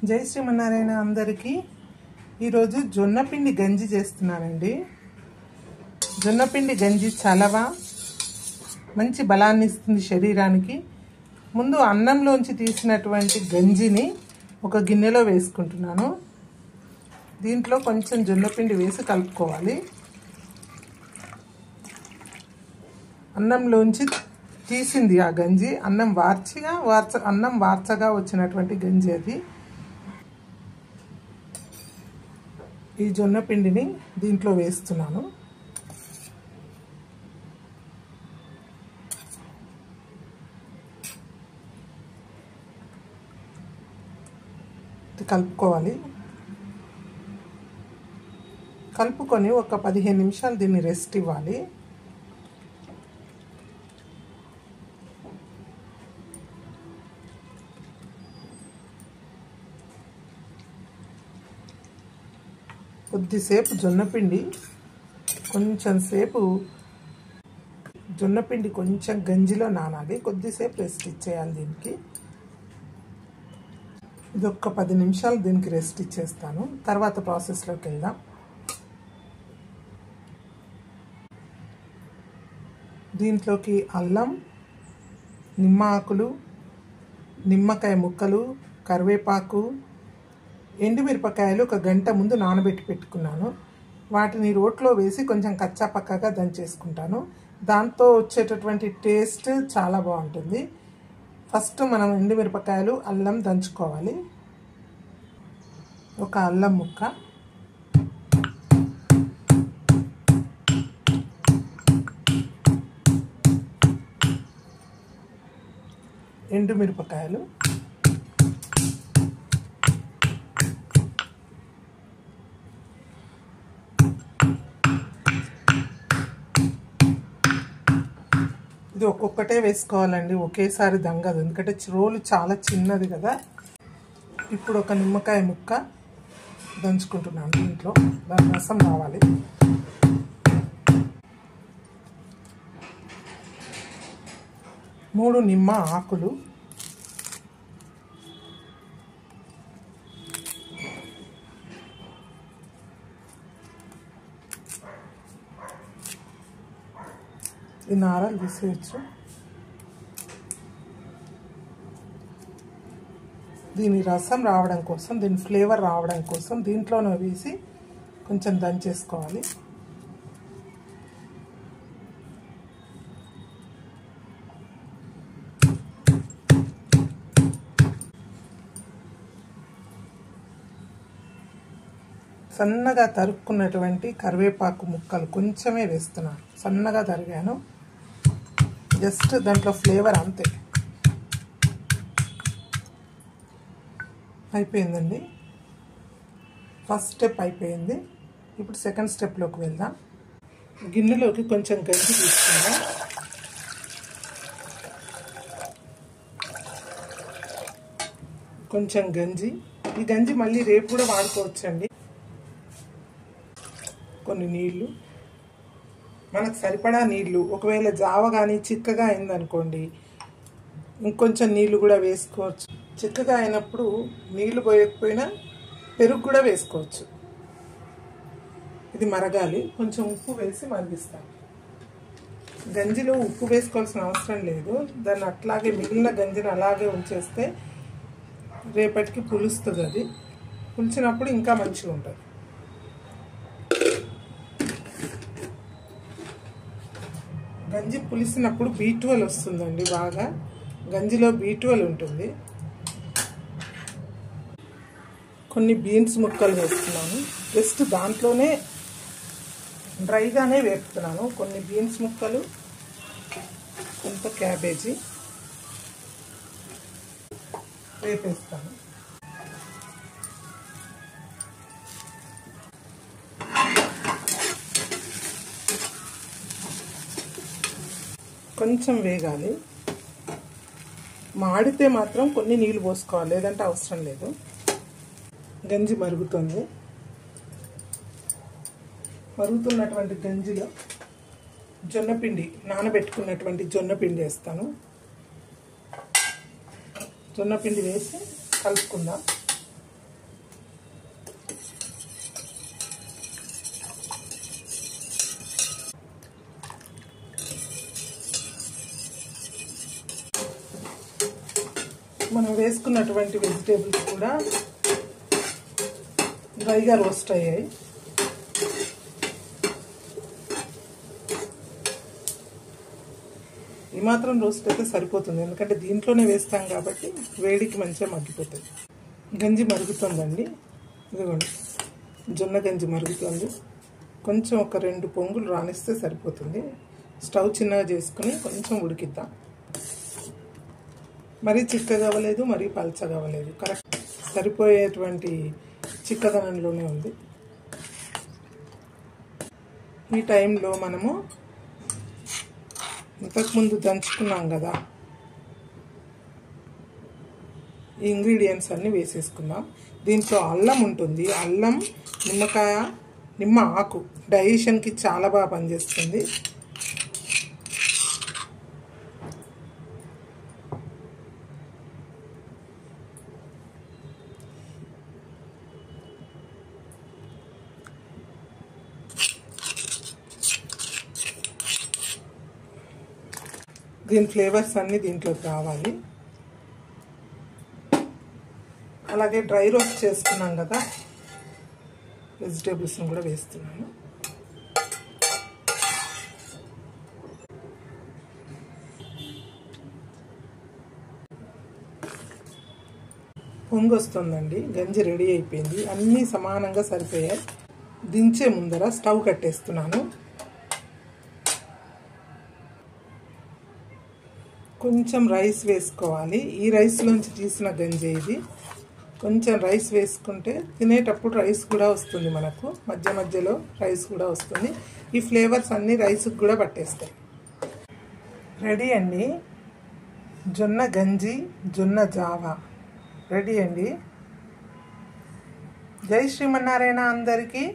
జై శ్రీమన్నారాయణ అందరికీ ఈరోజు జొన్నపిండి గంజి చేస్తున్నానండి. జొన్నపిండి గంజి చలవ మంచి బలాన్ని ఇస్తుంది శరీరానికి. ముందు అన్నంలోంచి తీసినటువంటి గంజిని ఒక గిన్నెలో వేసుకుంటున్నాను. దీంట్లో కొంచెం జొన్నపిండి వేసి కలుపుకోవాలి. అన్నంలోంచి తీసింది ఆ గంజి, అన్నం వార్చగా వచ్చినటువంటి గంజి అది. ఈ జొన్న పిండిని దీంట్లో వేస్తున్నాను. కలుపుకోవాలి. కలుపుకొని ఒక 15 నిమిషాలు దీన్ని రెస్ట్ ఇవ్వాలి. కొద్దిసేపు జొన్నపిండి కొంచెం గంజిలో నానాలి. కొద్దిసేపు రెస్ట్ ఇచ్చేయాలి దీనికి. ఇది ఒక్క 10 నిమిషాలు దీనికి రెస్ట్ ఇచ్చేస్తాను. తర్వాత ప్రాసెస్లోకి వెళ్దాం. దీంట్లోకి అల్లం, నిమ్మ ఆకులు, నిమ్మకాయ ముక్కలు, కరివేపాకు, ఎండుమిరపకాయలు ఒక గంట ముందు నానబెట్టి పెట్టుకున్నాను. వాటిని రోట్లో వేసి కొంచెం కచ్చా పక్కగా దంచేసుకుంటాను. దాంతో వచ్చేటటువంటి టేస్ట్ చాలా బాగుంటుంది. ఫస్ట్ మనం ఎండుమిరపకాయలు, అల్లం దంచుకోవాలి. ఒక అల్లం ముక్క, ఎండుమిరపకాయలు, ఇది ఒక్కొక్కటే వేసుకోవాలండి, ఒకేసారి దంగదు, ఎందుకంటే రోలు చాలా చిన్నది కదా. ఇప్పుడు ఒక నిమ్మకాయ ముక్క దంచుకుంటున్నాను. దీంట్లో దాని రసం రావాలి. మూడు నిమ్మ ఆకులు, ఈ నారలు తీసేయచ్చు. దీని రసం రావడం కోసం, దీని ఫ్లేవర్ రావడం కోసం దీంట్లోనే వేసి కొంచెం దంచేసుకోవాలి. సన్నగా తరుక్కున్నటువంటి కరివేపాకు ముక్కలు కొంచెమే వేస్తున్నాను. సన్నగా తరిగాను, జస్ట్ దాంట్లో ఫ్లేవర్ అంతే. అయిపోయిందండి. ఫస్ట్ స్టెప్ అయిపోయింది. ఇప్పుడు సెకండ్ స్టెప్లోకి వెళ్దాం. గిన్నెలోకి కొంచెం గంజి తీసుకుందాం. కొంచెం గంజి, ఈ గంజి మళ్ళీ రేపు కూడా వాడుకోవచ్చండి. కొన్ని నీళ్ళు, మనకు సరిపడా నీళ్ళు. ఒకవేళ జావ కానీ చిక్కగా అయిందనుకోండి, ఇంకొంచెం నీళ్ళు కూడా వేసుకోవచ్చు. చిక్కగా అయినప్పుడు నీళ్ళు పోయకపోయినా పెరుగు కూడా వేసుకోవచ్చు. ఇది మరగాలి. కొంచెం ఉప్పు వేసి మరిగిస్తాను. గంజిలో ఉప్పు వేసుకోవాల్సిన అవసరం లేదు. దాన్ని అట్లాగే మిగిలిన గంజిని అలాగే ఉంచేస్తే రేపటికి పులుస్తుంది. అది పులిచినప్పుడు ఇంకా మంచిగా ఉంటుంది. గంజి పులిసినప్పుడు B12 వస్తుందండి బాగా. గంజిలో B12 ఉంటుంది. కొన్ని బీన్స్ ముక్కలు వేస్తున్నాను. జస్ట్ దాంట్లోనే డ్రైగానే వేపుతున్నాను. కొన్ని బీన్స్ ముక్కలు, కొంత క్యాబేజీ వేపేస్తాను. కొంచెం వేగాలి. మాడితే మాత్రం కొన్ని నీళ్ళు పోసుకోవాలి, లేదంటే అవసరం లేదు. గంజి మరుగుతుంది. మరుగుతున్నటువంటి గంజిలో జొన్నపిండి, నానబెట్టుకున్నటువంటి జొన్నపిండి వేస్తాను. జొన్నపిండి వేసి కలుపుకుందాం. మనం వేసుకున్నటువంటి వెజిటేబుల్స్ కూడా డ్రైగా రోస్ట్ అయ్యాయి. ఈ మాత్రం రోస్ట్ అయితే సరిపోతుంది, ఎందుకంటే దీంట్లోనే వేస్తాం కాబట్టి వేడికి మంచిగా మగ్గిపోతుంది. గంజి మరుగుతుందండి, ఇదిగోండి జొన్న గంజి మరుగుతుంది. కొంచెం ఒక 2 పొంగులు రానిస్తే సరిపోతుంది. స్టవ్ చిన్నగా చేసుకుని కొంచెం ఉడికిద్దాం. మరీ చిక్కగా అవ్వలేదు, మరీ పల్చగా అవ్వలేదు, కరెక్ట్ సరిపోయేటువంటి చిక్కదనంలోనే ఉంది. ఈ టైంలో మనము ఇంతకుముందు దంచుకున్నాం కదా, ఈ ఇంగ్రీడియంట్స్ అన్నీ వేసేసుకుందాం. దీంట్లో అల్లం ఉంటుంది, అల్లం, నిమ్మకాయ, నిమ్మ ఆకు డైజెషన్కి చాలా బాగా పనిచేస్తుంది. దీని ఫ్లేవర్స్ అన్నీ దీంట్లోకి రావాలి. అలాగే డ్రై రోస్ట్ చేసుకున్నాం కదా వెజిటేబుల్స్ని కూడా వేస్తున్నాను. పొంగు వస్తుందండి, గంజి రెడీ అయిపోయింది, అన్నీ సమానంగా సరిపోయాయి. దించే ముందర స్టవ్ కట్టేస్తున్నాను. కొంచెం రైస్ వేసుకోవాలి. ఈ రైస్లోంచి తీసిన గంజి ఇది. కొంచెం రైస్ వేసుకుంటే తినేటప్పుడు రైస్ కూడా వస్తుంది, మనకు మధ్య మధ్యలో రైస్ కూడా వస్తుంది. ఈ ఫ్లేవర్స్ అన్నీ రైస్కి కూడా పట్టేస్తాయి. రెడీ అండి, జొన్న గంజి, జొన్న జావా రెడీ అండి. జై శ్రీమన్నారాయణ అందరికీ.